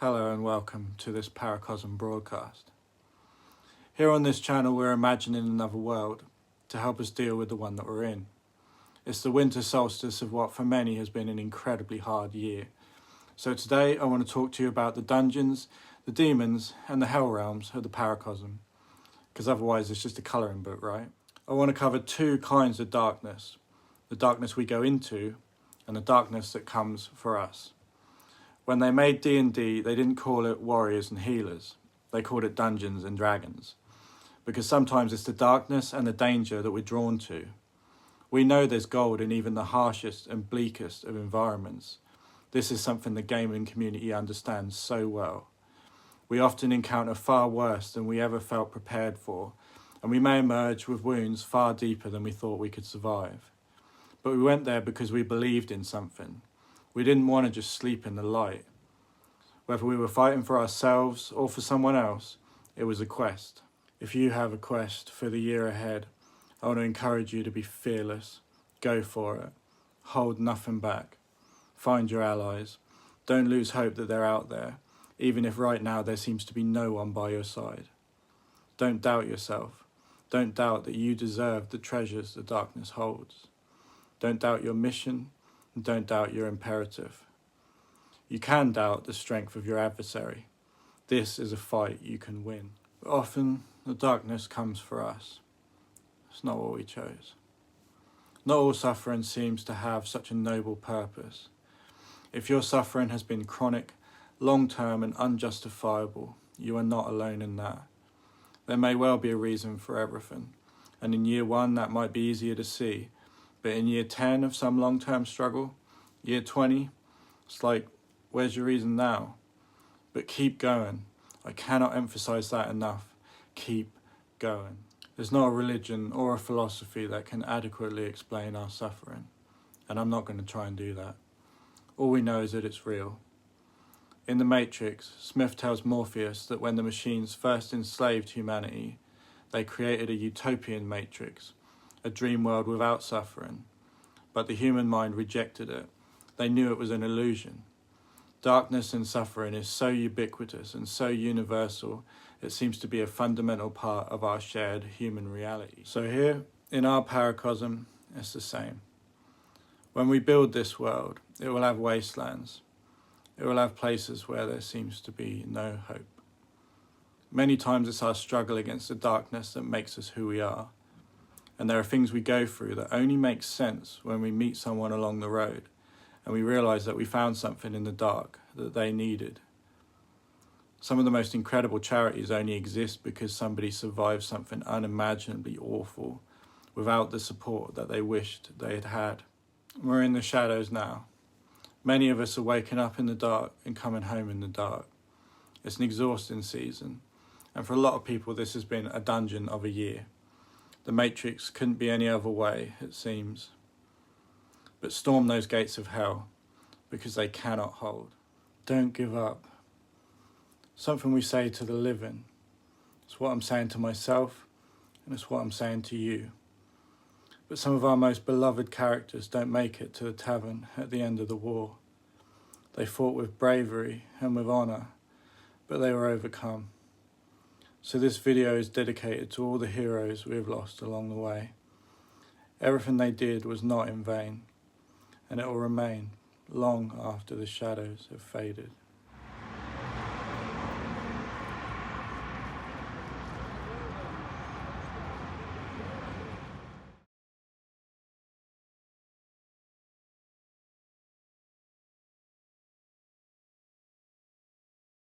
Hello and welcome to this Paracosm broadcast. Here on this channel we're imagining another world to help us deal with the one that we're in. It's the winter solstice of what for many has been an incredibly hard year. So today I want to talk to you about the dungeons, the demons and the hell realms of the Paracosm. Because otherwise it's just a colouring book, right? I want to cover two kinds of darkness. The darkness we go into and the darkness that comes for us. When they made D&D, they didn't call it warriors and healers. They called it Dungeons and Dragons. Because sometimes it's the darkness and the danger that we're drawn to. We know there's gold in even the harshest and bleakest of environments. This is something the gaming community understands so well. We often encounter far worse than we ever felt prepared for, and we may emerge with wounds far deeper than we thought we could survive. But we went there because we believed in something. We didn't want to just sleep in the light. Whether we were fighting for ourselves or for someone else, it was a quest. If you have a quest for the year ahead, I want to encourage you to be fearless. Go for it. Hold nothing back. Find your allies. Don't lose hope that they're out there, even if right now there seems to be no one by your side. Don't doubt yourself. Don't doubt that you deserve the treasures the darkness holds. Don't doubt your mission. Don't doubt your imperative. You can doubt the strength of your adversary. This is a fight you can win. But often the darkness comes for us. It's not what we chose. Not all suffering seems to have such a noble purpose. If your suffering has been chronic, long-term and unjustifiable, you are not alone in that. There may well be a reason for everything, and in year 1 that might be easier to see. But in year 10 of some long-term struggle, year 20, it's like, where's your reason now? But keep going. I cannot emphasize that enough. Keep going. There's not a religion or a philosophy that can adequately explain our suffering. And I'm not going to try and do that. All we know is that it's real. In The Matrix, Smith tells Morpheus that when the machines first enslaved humanity, they created a utopian matrix, a dream world without suffering, but the human mind rejected it. They knew it was an illusion. Darkness and suffering is so ubiquitous and so universal, it seems to be a fundamental part of our shared human reality. So here, in our Paracosm, it's the same. When we build this world, it will have wastelands. It will have places where there seems to be no hope. Many times it's our struggle against the darkness that makes us who we are. And there are things we go through that only make sense when we meet someone along the road and we realise that we found something in the dark that they needed. Some of the most incredible charities only exist because somebody survived something unimaginably awful without the support that they wished they had had. We're in the shadows now. Many of us are waking up in the dark and coming home in the dark. It's an exhausting season, and for a lot of people this has been a dungeon of a year. The Matrix couldn't be any other way, it seems. But storm those gates of hell, because they cannot hold. Don't give up. Something we say to the living. It's what I'm saying to myself, and it's what I'm saying to you. But some of our most beloved characters don't make it to the tavern at the end of the war. They fought with bravery and with honour, but they were overcome. So this video is dedicated to all the heroes we have lost along the way. Everything they did was not in vain, and it will remain long after the shadows have faded.